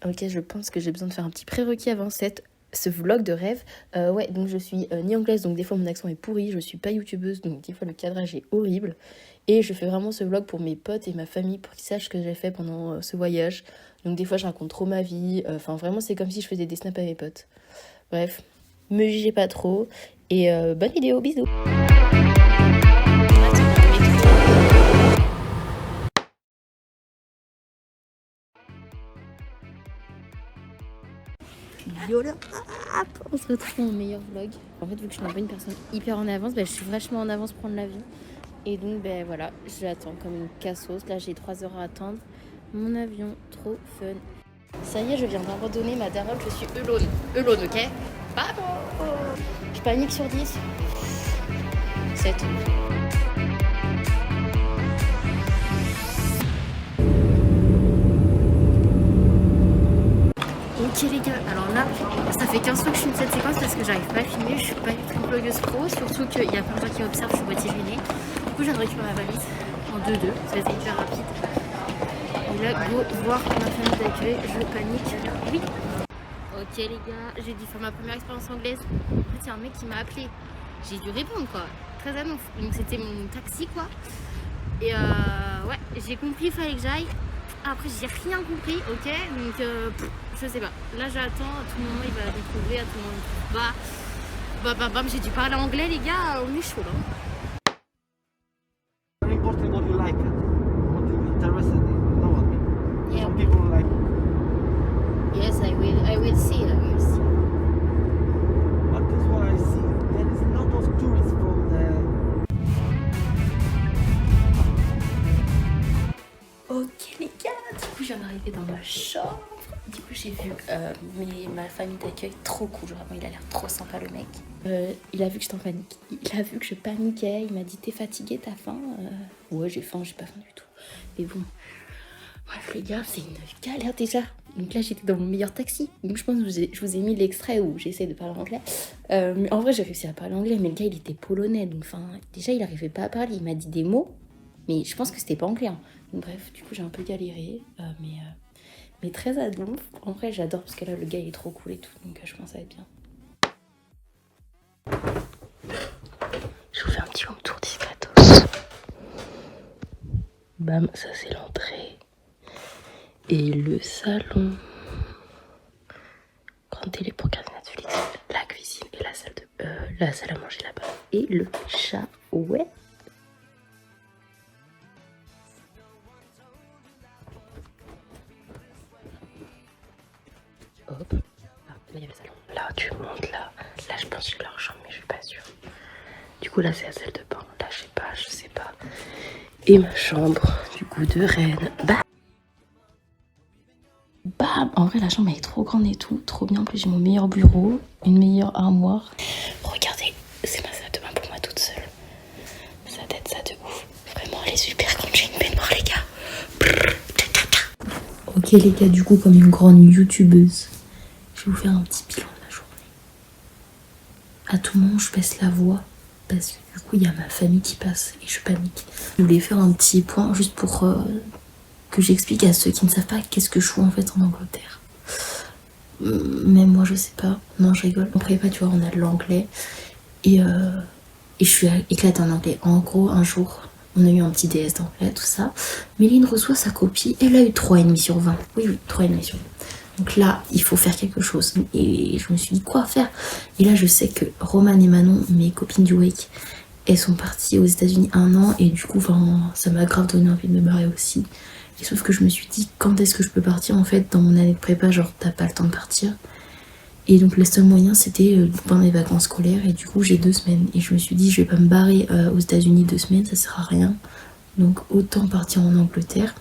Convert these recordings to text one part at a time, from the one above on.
Ok, je pense que j'ai besoin de faire un petit prérequis avant ce vlog de rêve. Ouais, donc je suis ni anglaise, donc des fois mon accent est pourri. Je suis pas youtubeuse, donc des fois le cadrage est horrible. Et je fais vraiment ce vlog pour mes potes et ma famille, pour qu'ils sachent ce que j'ai fait pendant ce voyage. Donc des fois je raconte trop ma vie. Enfin vraiment c'est comme si je faisais des snaps à mes potes. Bref, me jugez pas trop. Et bonne vidéo, bisous. Yola, on se retrouve dans mon meilleur vlog. En fait, vu que je suis pas une personne hyper en avance, je suis vachement en avance pour prendre l'avion. Et donc, voilà, j'attends comme une cassos. Là, j'ai 3 heures à attendre. Mon avion, trop fun. Ça y est, je viens d'abandonner ma daronne, je suis alone. Alone, ok? Bravo! Je panique sur 10. 7. Ok les gars, alors là, ça fait 15 fois que je filme cette séquence parce que j'arrive pas à filmer, je suis pas du tout une blogueuse pro, surtout qu'il y a plein de gens qui observent, je suis moitié gênée. Du coup, je viens de récupérer ma valise en 2-2, ça a été hyper rapide. Et là, go voir ma famille d'accueil, je panique. Oui. Ok les gars, j'ai dû faire ma première expérience anglaise. En fait, il y a un mec qui m'a appelé. J'ai dû répondre quoi, très annonce. Donc c'était mon taxi quoi. Et ouais, j'ai compris, il fallait que j'aille. Après, j'ai rien compris, ok. Donc, je sais pas. Là, j'attends. À tout moment, il va me trouver. À tout moment, bam, j'ai dû parler anglais, les gars. On est chaud là. Very important what you like, what you're interested in. You know what I mean? Yeah. Some people like. Yes, I will see. But this is what I see. There is a lot of tourists from the. Ok les gars, du coup je viens d'arriver dans ma chambre. Du coup j'ai vu ma famille d'accueil, trop cool, vraiment il a l'air trop sympa le mec. Il a vu que j'étais en panique, il a vu que je paniquais, il m'a dit t'es fatiguée, t'as faim? Ouais j'ai faim, j'ai pas faim du tout. Mais bon, bref les gars, c'est une galère déjà. Donc là j'étais dans mon meilleur taxi, donc je pense que je vous ai mis l'extrait où j'essaie de parler anglais. Mais en vrai j'ai réussi à parler anglais, mais le gars il était polonais, donc déjà il arrivait pas à parler, il m'a dit des mots. Mais je pense que c'était pas anglais. Hein. Donc, bref, du coup, j'ai un peu galéré. Mais très adon. En vrai, j'adore parce que là, le gars il est trop cool et tout. Donc, je pense que ça va être bien. Je vous fais un petit home tour discretos. Bam, ça c'est l'entrée. Et le salon. Grande télé pour regarder Netflix. La cuisine et la salle à manger là-bas. Et le chat, ouais. Hop, là il y a le salon. Là tu montes là je pense que j'ai leur chambre mais je suis pas sûre. Du coup là c'est la salle de bain, là je sais pas. Et ma chambre du coup de reine. Bam. En vrai la chambre elle est trop grande et tout, trop bien. En plus j'ai mon meilleur bureau, une meilleure armoire. Regardez, c'est ma salle de bain pour moi toute seule. Ça tête ça de ouf. Vraiment elle est super grande, j'ai une baignoire les gars. Ok les gars, du coup comme une grande youtubeuse, je vais vous faire un petit bilan de la journée. À tout moment, je baisse la voix parce que du coup, il y a ma famille qui passe et je panique. Je voulais faire un petit point juste pour que j'explique à ceux qui ne savent pas qu'est-ce que je fous en fait en Angleterre. Même moi, je sais pas. Non, je rigole. En prépa, tu vois, on a de l'anglais et je suis éclatée en anglais. En gros, un jour, on a eu un petit DS d'anglais, tout ça. Méline reçoit sa copie, elle a eu 3,5 sur 20. Oui, 3,5 sur 20. Donc là, il faut faire quelque chose. Et je me suis dit, quoi faire? Et là, je sais que Roman et Manon, mes copines du Wake, elles sont parties aux États-Unis 1 an. Et du coup, ça m'a grave donné envie de me barrer aussi. Et sauf que je me suis dit, quand est-ce que je peux partir? En fait, dans mon année de prépa, genre, t'as pas le temps de partir. Et donc, le seul moyen, c'était pendant mes vacances scolaires. Et du coup, j'ai 2 semaines. Et je me suis dit, je vais pas me barrer aux États-Unis 2 semaines, ça sert à rien. Donc, autant partir en Angleterre.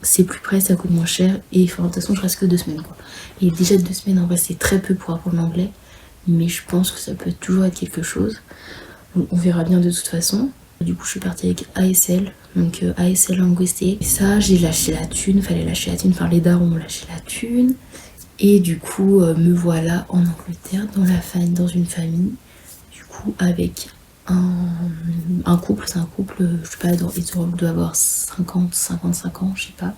C'est plus près, ça coûte moins cher et de toute façon je reste que 2 semaines quoi. Et déjà 2 semaines en vrai c'est très peu pour apprendre l'anglais, mais je pense que ça peut toujours être quelque chose. Donc on verra bien de toute façon. Du coup je suis partie avec ASL, donc ASL Linguistique. Et ça j'ai lâché la thune, fallait lâcher la thune, enfin les darons ont lâché la thune. Et du coup me voilà en Angleterre dans une famille, du coup avec un couple, c'est un couple, je sais pas, ils doivent avoir 50, 55 ans, je sais pas.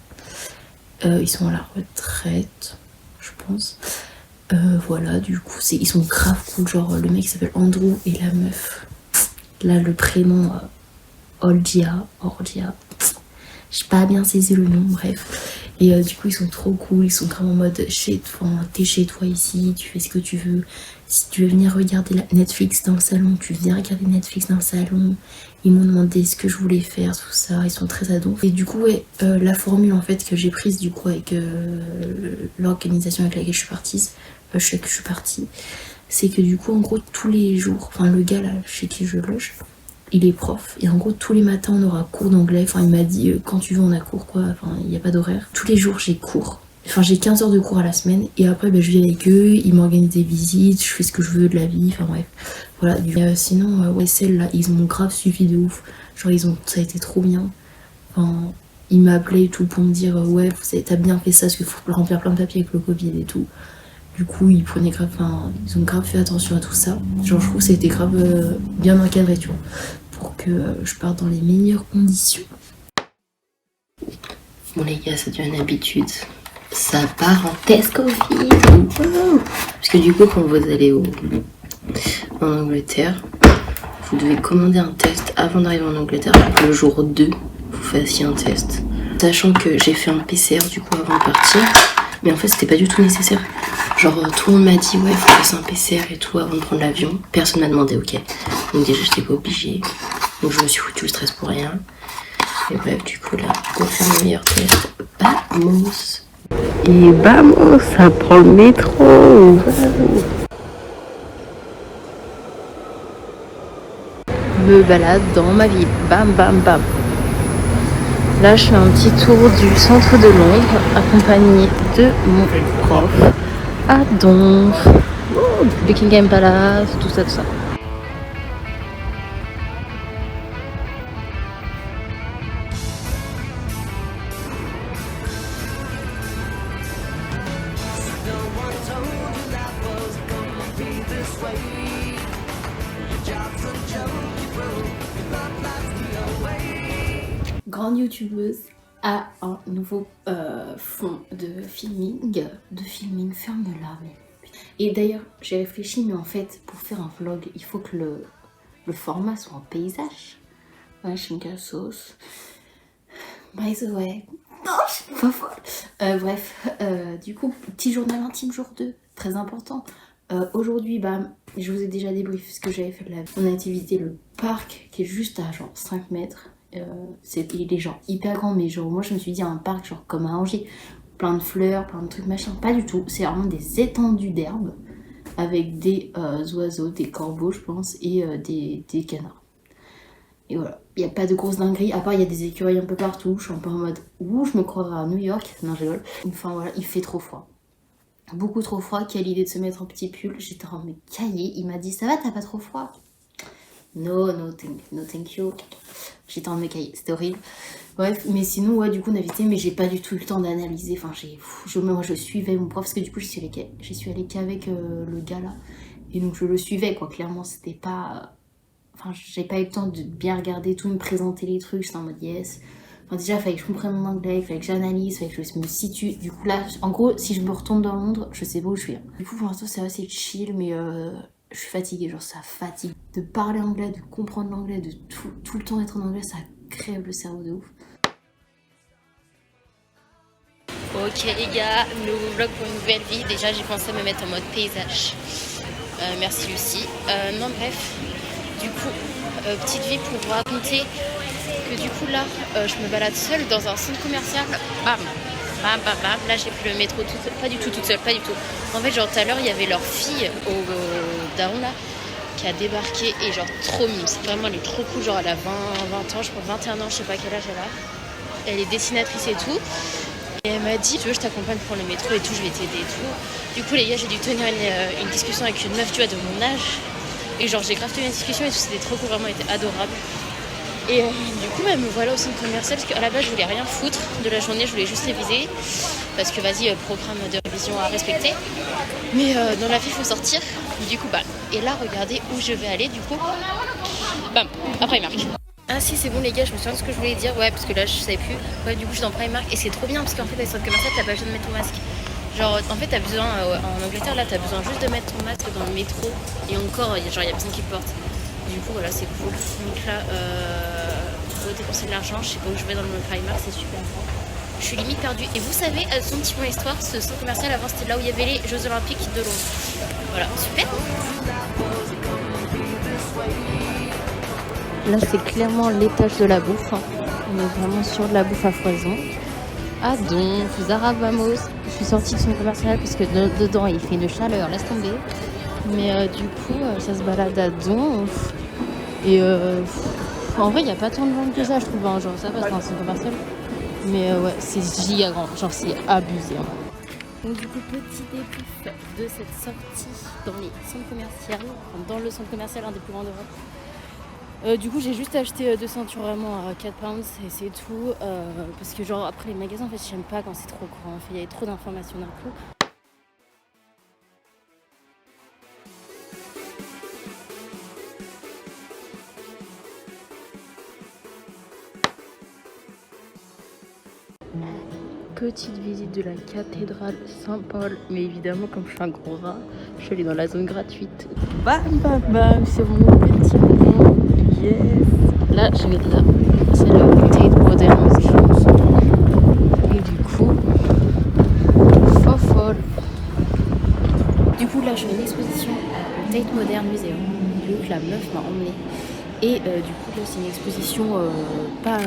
Ils sont à la retraite. je pense. Voilà, du coup, ils sont grave cool. Genre, le mec s'appelle Andrew et la meuf. Là, le prénom, Orgia. J'ai pas bien saisi le nom, bref. Et du coup, ils sont trop cool. Ils sont vraiment en mode, t'es chez toi ici, tu fais ce que tu veux. Si tu veux venir regarder Netflix dans le salon, tu viens regarder Netflix dans le salon. Ils m'ont demandé ce que je voulais faire, tout ça. Ils sont très ados. Et du coup, ouais, la formule en fait que j'ai prise du coup avec l'organisation avec laquelle je suis partie, c'est que du coup, en gros, tous les jours, enfin le gars là chez qui je loge, il est prof et en gros tous les matins on aura cours d'anglais. Enfin il m'a dit quand tu veux on a cours quoi, enfin il n'y a pas d'horaire. Tous les jours j'ai cours. Enfin j'ai 15 heures de cours à la semaine et après je vis avec eux, ils m'organisent des visites, je fais ce que je veux de la vie, enfin bref. Voilà, sinon ouais celle-là, ils m'ont grave suivi de ouf. Genre ça a été trop bien. Enfin, ils m'appelaient et tout pour me dire ouais t'as bien fait ça parce qu'il faut remplir plein de papiers avec le Covid et tout. Du coup, ils ont grave fait attention à tout ça. Genre, je trouve que ça a été grave bien encadré, tu vois, pour que je parte dans les meilleures conditions. Bon, les gars, ça devient une habitude. Ça part en test Covid. Parce que du coup, quand vous allez en Angleterre, vous devez commander un test avant d'arriver en Angleterre pour que le jour 2, vous fassiez un test. Sachant que j'ai fait un PCR du coup avant de partir. Mais en fait, c'était pas du tout nécessaire. Genre, tout le monde m'a dit, ouais, faut passer un PCR et tout avant de prendre l'avion. Personne m'a demandé, ok. Donc, déjà, j'étais pas obligée. Donc, je me suis foutu le stress pour rien. Et bref, du coup, là, on fait mon meilleur test. Vamos! Et vamos, ça prend le métro. Me balade dans ma ville. Bam, bam, bam. Là, je fais un petit tour du centre de Londres, accompagnée de mon prof à Donf, Buckingham Palace, tout ça, tout ça. Grande youtubeuse a un nouveau fond de filming, ferme-la. Et d'ailleurs, j'ai réfléchi, mais en fait, pour faire un vlog, il faut que le format soit en paysage. Ouais, Shinka sauce. By the way. Non, je suis pas folle. Bref, du coup, petit journal intime jour 2, très important. Aujourd'hui, je vous ai déjà débriefé ce que j'avais fait de la vie. On a été visiter le parc qui est juste à genre 5 mètres. Il est genre hyper grand, mais genre moi je me suis dit un parc genre comme à Angers, plein de fleurs, plein de trucs machin. Pas du tout, c'est vraiment des étendues d'herbe avec des oiseaux, des corbeaux je pense, et des canards. Et voilà, il n'y a pas de grosses dingueries, à part il y a des écureuils un peu partout. Je suis un peu en mode ouh, je me croirais à New York. Non, je rigole. Enfin voilà, il fait trop froid. Beaucoup trop froid. Quelle idée de se mettre en petit pull. J'étais en train de me cailler. Il m'a dit ça va, t'as pas trop froid? No thank you. J'étais en train de me cailler, c'était horrible. Bref, mais sinon, ouais, du coup, on a visité, mais j'ai pas du tout eu le temps d'analyser. Enfin, moi, je suivais mon prof, parce que du coup, j'y suis allée qu'avec le gars là. Et donc, je le suivais, quoi. Clairement, c'était pas. Enfin, j'ai pas eu le temps de bien regarder tout, me présenter les trucs. J'étais en mode yes. Enfin, déjà, il fallait que je comprenne mon anglais, il fallait que j'analyse, il fallait que je me situe. Du coup, là, en gros, si je me retourne dans Londres, je sais pas où je suis. Du coup, pour l'instant, c'est assez chill, mais je suis fatiguée, genre ça fatigue. De parler anglais, de comprendre l'anglais, de tout le temps être en anglais, ça crève le cerveau de ouf. Ok les gars, nouveau vlog pour une nouvelle vie. Déjà j'ai pensé à me mettre en mode paysage. Merci Lucie. Non bref, du coup, petite vie pour vous raconter que du coup là, je me balade seule dans un centre commercial. Bam, bam, bam, bam. Là j'ai pris le métro pas du tout toute seule, pas du tout. En fait genre tout à l'heure il y avait leur fille au daron là qui a débarqué et genre trop mime. Vraiment elle est trop cool, genre elle a 20 ans, je crois 21 ans, je sais pas quel âge elle a. Elle est dessinatrice et tout. Et elle m'a dit, tu veux, je t'accompagne pour le métro et tout, je vais t'aider et tout. Du coup, les gars, j'ai dû tenir une discussion avec une meuf, tu vois, de mon âge. Et genre, j'ai grave tenu une discussion et tout, c'était trop cool, vraiment, elle était adorable. Et du coup, me voilà au centre commercial parce qu'à la base, je voulais rien foutre de la journée, je voulais juste réviser. Parce que vas-y, programme de révision à respecter. Mais dans la vie, il faut sortir. Du coup, et là, regardez où je vais aller, du coup. Bam, après Primark. Ah si c'est bon les gars, je me souviens de ce que je voulais dire, ouais parce que là je savais plus. Ouais du coup je suis dans Primark et c'est trop bien parce qu'en fait avec centre commercial t'as pas besoin de mettre ton masque. Genre, en fait, t'as besoin, en Angleterre, là, t'as besoin juste de mettre ton masque dans le métro. Et encore, genre, il y a personne qui le porte. Du coup, voilà, c'est cool. Donc là, faut dépenser de l'argent. Je sais pas où je vais dans le Primark, c'est super grand. Je suis limite perdue. Et vous savez, son petit point histoire, ce centre commercial, avant, c'était là où il y avait les Jeux Olympiques de Londres. Voilà, super. Là, c'est clairement l'étage de la bouffe. Hein. On est vraiment sur de la bouffe à foison. Ah donc, Zara Vamos. Je suis sortie de son commercial parce que dedans il fait une chaleur, laisse tomber. Mais du coup, ça se balade à Donf. Et en vrai, il n'y a pas tant de gens que ça, je trouve. Hein. Genre, ça passe dans son commercial. Mais ouais, c'est giga grand. Genre, c'est abusé. Hein. Donc, du coup, petit débrief de cette sortie dans les centres commerciaux. Enfin, dans le centre commercial, un des plus grands d'Europe. Du coup j'ai juste acheté 2 ceintures vraiment à 4 pounds et c'est tout parce que genre après les magasins en fait j'aime pas quand c'est trop grand, il y a trop d'informations d'un coup. Petite visite de la cathédrale Saint-Paul, mais évidemment comme je suis un gros rat, je suis allée dans la zone gratuite. Bam bam bam, c'est mon petit moment, yes. Là je vais là, c'est le Tate Modern Museum. Et du coup, folle. Du coup là je fais une exposition au Tate Modern Museum, donc la meuf m'a emmenée. Et du coup là c'est une exposition pas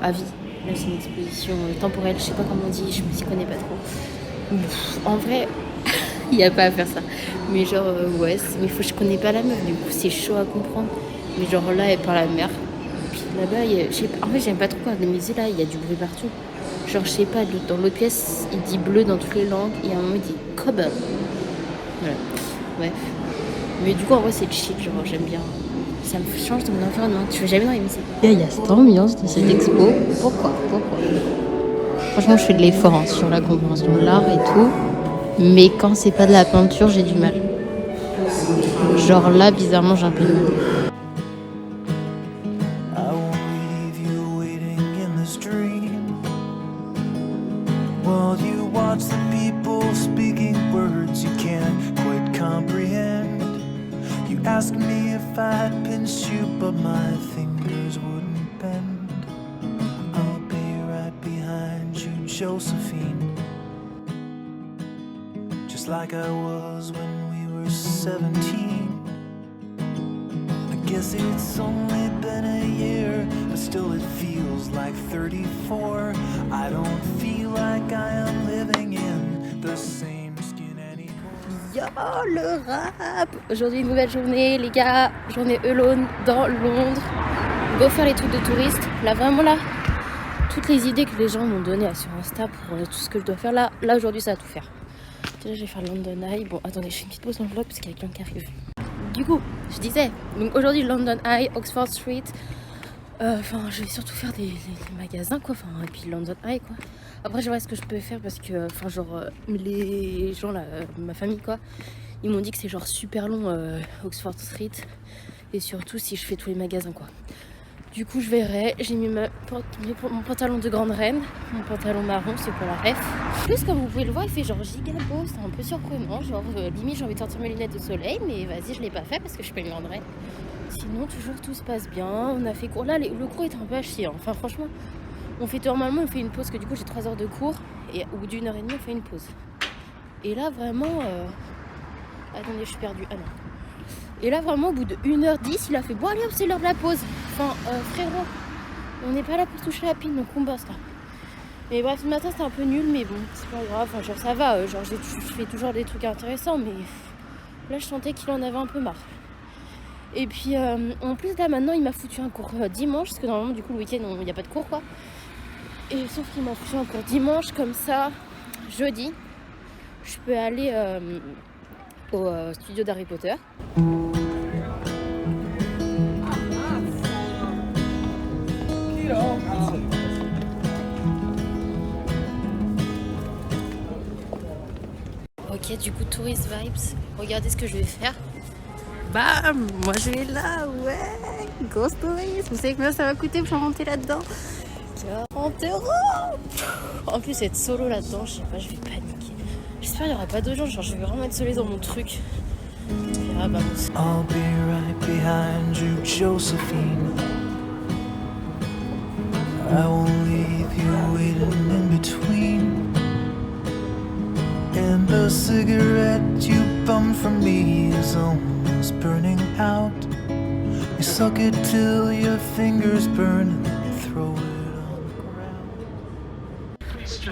à vie. Là, c'est une exposition temporelle, je sais pas comment on dit, je m'y connais pas trop. En vrai, il n'y a pas à faire ça. Mais genre, ouais, mais je connais pas la meuf, du coup, c'est chaud à comprendre. Mais genre, là, elle parle à la mer. Puis là-bas, je sais pas, en fait, j'aime pas trop quand les musées, là, il y a du bruit partout. Genre, je sais pas, dans l'autre pièce, il dit bleu dans toutes les langues, et à un moment, il dit cobble. Voilà, ouais. Mais du coup, en vrai, c'est chill, genre, j'aime bien. Ça me change de mon environnement. Tu vas jamais dans les musées. Il y a cette ambiance de cette expo. Pourquoi Franchement, je fais de l'effort hein, sur la compréhension de l'art et tout. Mais quand c'est pas de la peinture, j'ai du mal. Genre là, bizarrement, j'ai un peu de mal. Ask me if I'd pinch you, but my fingers wouldn't bend. I'll be right behind you, Josephine. Just like I was when we were 17. I guess it's only been a year, but still it feels like 34. I don't feel like I am living in the same skin anymore. Yo le rap! Aujourd'hui une nouvelle journée les gars, journée alone dans Londres. Go faire les trucs de touristes. Là vraiment là, toutes les idées que les gens m'ont données sur Insta pour tout ce que je dois faire là aujourd'hui ça va tout faire. Déjà je vais faire London Eye. Bon attendez, je fais une petite pause dans le vlog parce qu'il y a quelqu'un qui arrive. Du coup, je disais, donc aujourd'hui London Eye, Oxford Street. Enfin, je vais surtout faire des magasins quoi, enfin, et puis London Eye quoi. Après, je vois ce que je peux faire parce que, enfin, genre, les gens là, ma famille quoi, ils m'ont dit que c'est genre super long Oxford Street et surtout si je fais tous les magasins quoi. Du coup, je verrai. J'ai mis mon pantalon de grande reine, mon pantalon marron, c'est pour la ref. En plus, comme vous pouvez le voir, il fait genre giga beau, c'est un peu surprenant. Genre, limite, j'ai envie de sortir mes lunettes de soleil, mais vas-y, je l'ai pas fait parce que je suis pas une grande reine. Sinon, toujours tout se passe bien. On a fait cours. Là, le cours est un peu à chier. Hein. Enfin, franchement, normalement, on fait une pause. Parce que du coup, j'ai 3 heures de cours. Et au bout d'1 heure et demie, on fait une pause. Et là, vraiment. Attendez, je suis perdue. Ah non. Et là, vraiment, au bout de 1h10, il a fait bon, allez hop, c'est l'heure de la pause. Enfin, frérot, on n'est pas là pour toucher la pile, donc on bosse là. Mais bref, ce matin, c'était un peu nul, mais bon, c'est pas grave. Enfin, genre, ça va. Genre, je fais toujours des trucs intéressants, mais là, je sentais qu'il en avait un peu marre. Et puis en plus là maintenant il m'a foutu un cours dimanche parce que normalement du coup le week-end il n'y a pas de cours quoi. Et sauf qu'il m'a foutu un cours dimanche comme ça jeudi je peux aller au studio d'Harry Potter. Ok du coup tourist vibes, regardez ce que je vais faire. Bam! Moi je vais là, ouais! Ghost Stories! Vous savez combien ça va coûter pour monter là-dedans? 40 €! En plus, être solo là-dedans, je sais pas, je vais paniquer. j'espère qu'il n'y aura pas d'autres gens. Genre, je vais vraiment être isolée dans mon truc. Ah, bah, I'll be right behind you, Josephine. I won't leave you waiting in between. And the cigarette you bummed from me is almost burning out. You suck it till your fingers burn and then you throw it on the ground.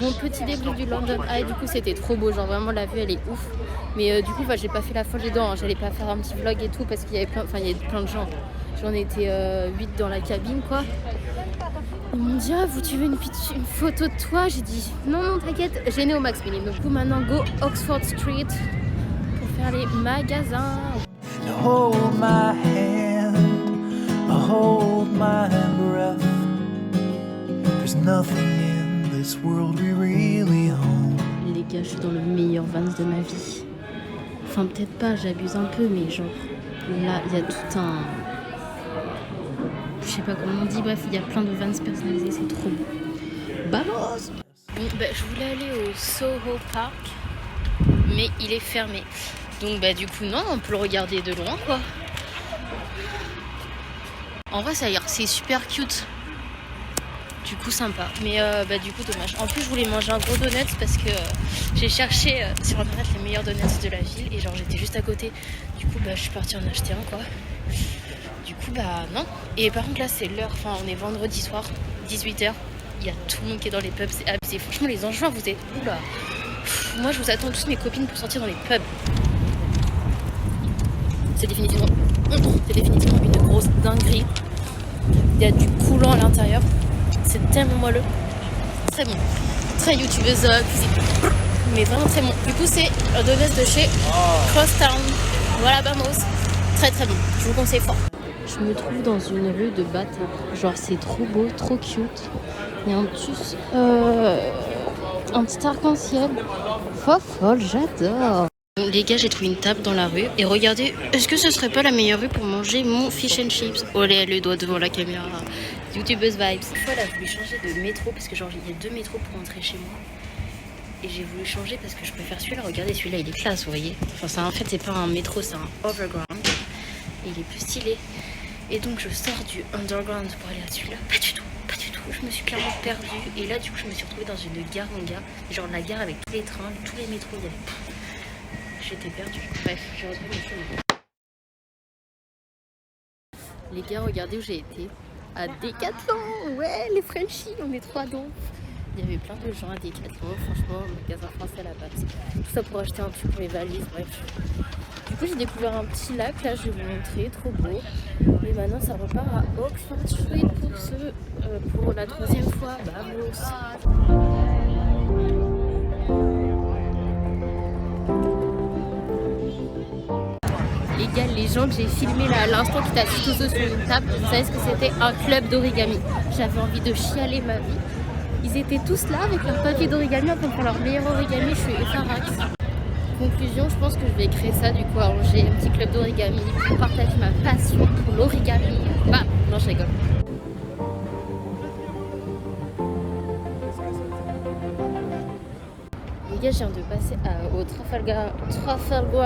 Mon petit début du London Eye, du coup c'était trop beau, genre vraiment la vue elle est ouf. Mais du coup bah, j'ai pas fait la folle dedans, hein. J'allais pas faire un petit vlog et tout parce qu'il y avait plein de gens. J'en étais 8 dans la cabine quoi. Ils m'ont dit ah vous tu veux une photo de toi? J'ai dit non t'inquiète, j'ai né au Max Mini. Donc du coup maintenant go Oxford Street pour faire les magasins. Now hold my hand, hold my breath. There's nothing in this world we really own. Les gars, je suis dans le meilleur Vans de ma vie. Enfin, peut-être pas, j'abuse un peu, mais genre, là, il y a tout un... Je sais pas comment on dit, bref, il y a plein de Vans personnalisés, c'est trop beau. Vamos! Bon, bah, je voulais aller au Soho Park, mais il est fermé. Donc bah du coup non, on peut le regarder de loin quoi. En vrai ça a l'air, c'est super cute. Du coup sympa, mais bah du coup dommage. En plus je voulais manger un gros donut parce que j'ai cherché sur internet les meilleurs donuts de la ville et genre j'étais juste à côté. Du coup bah je suis partie en acheter un quoi. Du coup bah non. Et par contre là c'est l'heure, enfin on est vendredi soir, 18h. Il y a tout le monde qui est dans les pubs, c'est abusé. Franchement les Angevins vous êtes... Oula. Moi je vous attends tous mes copines pour sortir dans les pubs. C'est définitivement une grosse dinguerie. Il y a du coulant à l'intérieur. C'est tellement moelleux. Très bon. Très youtubeuse cuisine. Mais vraiment très bon. Du coup, c'est un donut de chez Crosstown. Voilà, vamos. Très très bon. Je vous conseille fort. Je me trouve dans une rue de bâtard. Genre, c'est trop beau, trop cute. Il y a un petit arc-en-ciel. Folle, j'adore. Les gars, j'ai trouvé une table dans la rue et regardez, est-ce que ce serait pas la meilleure rue pour manger mon fish and chips? Olé, le doigt devant la caméra. YouTubeuse vibes. Une fois, elle a voulu changer de métro parce que genre il y a 2 métros pour entrer chez moi. Et j'ai voulu changer parce que je préfère celui-là. Regardez, celui-là il est classe, vous voyez. Enfin, en fait, c'est pas un métro, c'est un overground. Et il est plus stylé. Et donc, je sors du underground pour aller à celui-là. Pas du tout. Je me suis clairement perdue. Et là, du coup, je me suis retrouvée dans une gare, mon gars. Genre la gare avec tous les trains, tous les métros, il y avait. J'étais perdue. Bref, j'ai retrouvé mon chemin. Les gars, regardez où j'ai été. À Decathlon. Ouais, les Frenchies, on est trop ados. Il y avait plein de gens à Decathlon. Franchement, magasin français à la base. Tout ça pour acheter un truc pour les valises, bref. Du coup, j'ai découvert un petit lac. Là, je vais vous montrer. Trop beau. Et maintenant, ça repart à Oxford Street pour la 3e fois. Vamos. Les gars, les gens que j'ai filmés là à l'instant qui étaient assis tous sur une table, vous savez ce que c'était? Un club d'origami. J'avais envie de chialer ma vie. Ils étaient tous là avec leur papier d'origami en train de faire leur meilleur origami. Je suis effarax. Conclusion, je pense que je vais créer ça du coup à Angers, un petit club d'origami pour partager ma passion pour l'origami. Bah, non, je rigole. Les gars, je viens de passer au Trafalgar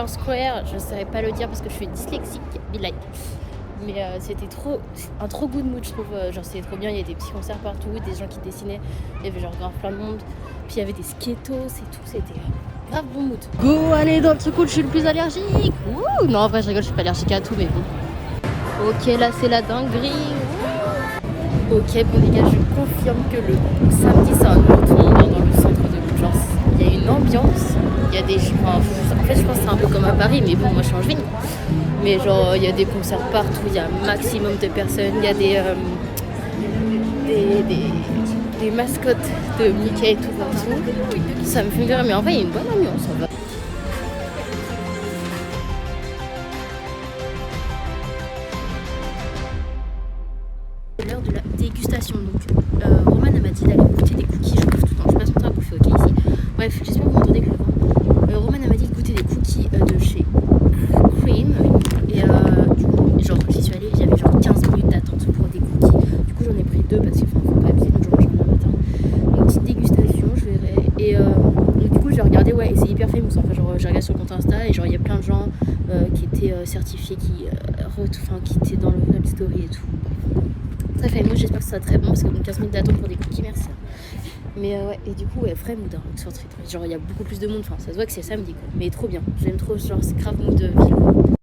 Square. Je ne saurais pas le dire parce que je suis dyslexique, be like. Mais c'était un trop good mood, je trouve. Genre, c'était trop bien. Il y avait des petits concerts partout, des gens qui dessinaient. Il y avait genre grave plein de monde. Puis il y avait des skatos et tout. C'était grave bon mood. Go, allez dans le truc où je suis le plus allergique. Ouh, non, en vrai, je rigole, je suis pas allergique à tout, mais bon. Ok, là, c'est la dinguerie. Ouh. Ok, bon, les gars, je confirme que le samedi, c'est un autre monde dans le centre de Bourges. Il y a une ambiance, il y a des... en fait, je pense que c'est un peu comme à Paris, mais bon, moi, je suis angevine. Mais genre, il y a des concerts partout, il y a un maximum de personnes, il y a des mascottes de Mickey et tout partout. Ça me fait rire, mais en vrai, il y a une bonne ambiance, en vrai. C'est l'heure de la dégustation, donc Romane m'a dit d'aller goûter des cookies, je bouffe tout le temps, je passe mon temps à bouffer, ok, ici. Bref, j'espère que vous m'entendez clairement. Romane m'a dit de goûter des cookies de chez Cream, et du coup, genre, j'y suis allée, il y avait genre 15 minutes d'attente pour des cookies. Du coup, j'en ai pris 2 parce qu'il faut pas abuser, donc j'en mange un matin. Une petite dégustation, je verrai. Et du coup, j'ai regardé, ouais, et c'est hyper fait. genre j'ai regardé sur le compte Insta et genre il y a plein de gens qui étaient certifiés, qui étaient dans le Real Story et tout. Bref, moi j'espère que ça sera très bon parce que 15 minutes d'attente pour des cookies, merci. Mais ouais, et du coup, vrai mood hein, Oxford Street. Genre il y a beaucoup plus de monde, enfin ça se voit que c'est samedi quoi. Mais trop bien, j'aime trop, genre c'est grave mood ville.